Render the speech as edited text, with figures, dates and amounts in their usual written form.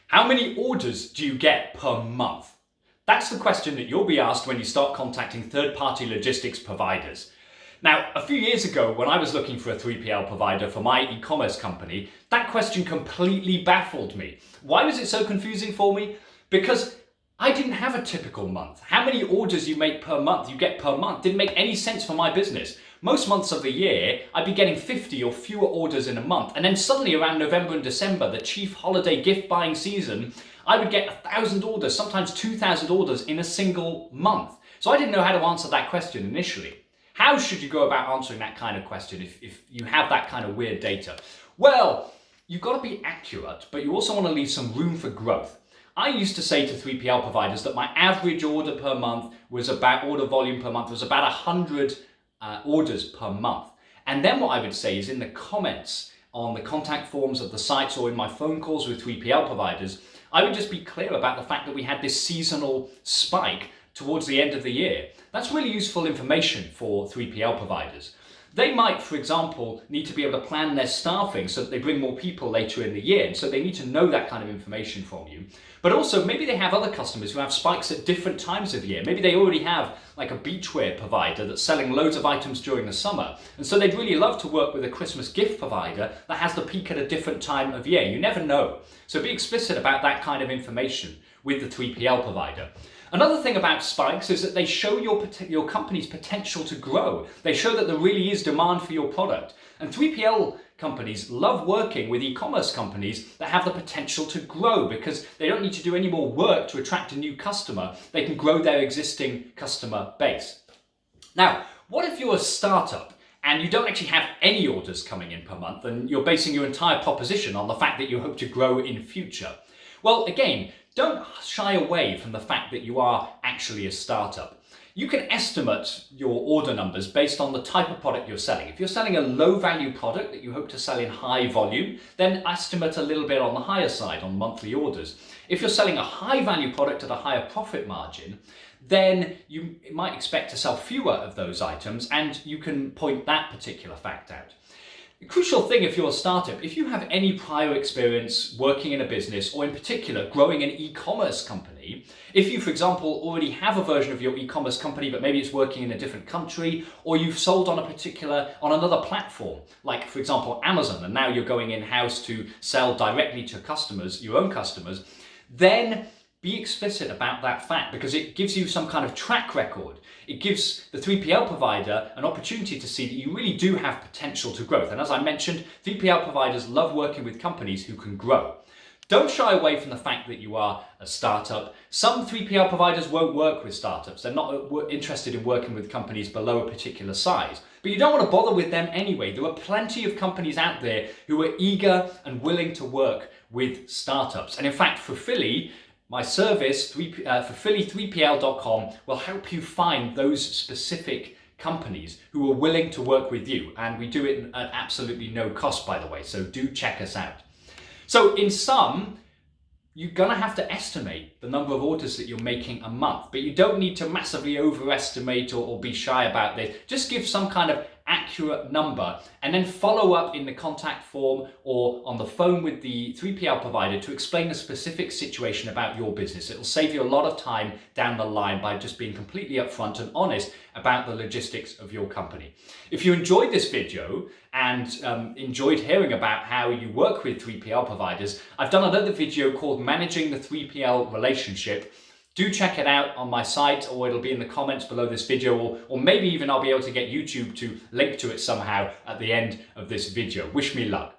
How many orders do you get per month? That's the question that you'll be asked when you start contacting third-party logistics providers. Now, a few years ago, when I was looking for a 3PL provider for my e-commerce company, that question completely baffled me. Why was it so confusing for me? Because I didn't have a typical month. How many orders you get per month didn't make any sense for my business. Most months of the year, I'd be getting 50 or fewer orders in a month. And then suddenly around November and December, the chief holiday gift buying season, I would get 1,000 orders, sometimes 2,000 orders in a single month. So I didn't know how to answer that question initially. How should you go about answering that kind of question if you have that kind of weird data? Well, you've got to be accurate, but you also want to leave some room for growth. I used to say to 3PL providers that my average order volume per month was about 100 orders per month. And then what I would say is in the comments on the contact forms of the sites or in my phone calls with 3PL providers, I would just be clear about the fact that we had this seasonal spike towards the end of the year. That's really useful information for 3PL providers. They might, for example, need to be able to plan their staffing so that they bring more people later in the year. And so they need to know that kind of information from you. But also, maybe they have other customers who have spikes at different times of year. Maybe they already have like a beachwear provider that's selling loads of items during the summer. And so they'd really love to work with a Christmas gift provider that has the peak at a different time of year. You never know. So be explicit about that kind of information with the 3PL provider. Another thing about spikes is that they show your company's potential to grow. They show that there really is demand for your product. And 3PL companies love working with e-commerce companies that have the potential to grow because they don't need to do any more work to attract a new customer. They can grow their existing customer base. Now, what if you're a startup and you don't actually have any orders coming in per month and you're basing your entire proposition on the fact that you hope to grow in future? Well, again, don't shy away from the fact that you are actually a startup. You can estimate your order numbers based on the type of product you're selling. If you're selling a low value product that you hope to sell in high volume, then estimate a little bit on the higher side on monthly orders. If you're selling a high value product at a higher profit margin, then you might expect to sell fewer of those items and you can point that particular fact out. The crucial thing if you're a startup, if you have any prior experience working in a business or in particular growing an e-commerce company, if you, for example, already have a version of your e-commerce company but maybe it's working in a different country or you've sold on another platform, like for example Amazon, and now you're going in-house to sell directly to customers, your own customers, then be explicit about that fact because it gives you some kind of track record. It gives the 3PL provider an opportunity to see that you really do have potential to growth. And as I mentioned, 3PL providers love working with companies who can grow. Don't shy away from the fact that you are a startup. Some 3PL providers won't work with startups. They're not interested in working with companies below a particular size. But you don't want to bother with them anyway. There are plenty of companies out there who are eager and willing to work with startups. And in fact, for Philly, my service, Fulfilly3PL.com, will help you find those specific companies who are willing to work with you. And we do it at absolutely no cost, by the way, so do check us out. So in sum, you're gonna have to estimate the number of orders that you're making a month, but you don't need to massively overestimate or be shy about this. Just give some kind of accurate number and then follow up in the contact form or on the phone with the 3PL provider to explain the specific situation about your business. It'll save you a lot of time down the line by just being completely upfront and honest about the logistics of your company. If you enjoyed this video and enjoyed hearing about how you work with 3PL providers, I've done another video called Managing the 3PL Relationship. Do check it out on my site, or it'll be in the comments below this video, or maybe even I'll be able to get YouTube to link to it somehow at the end of this video. Wish me luck.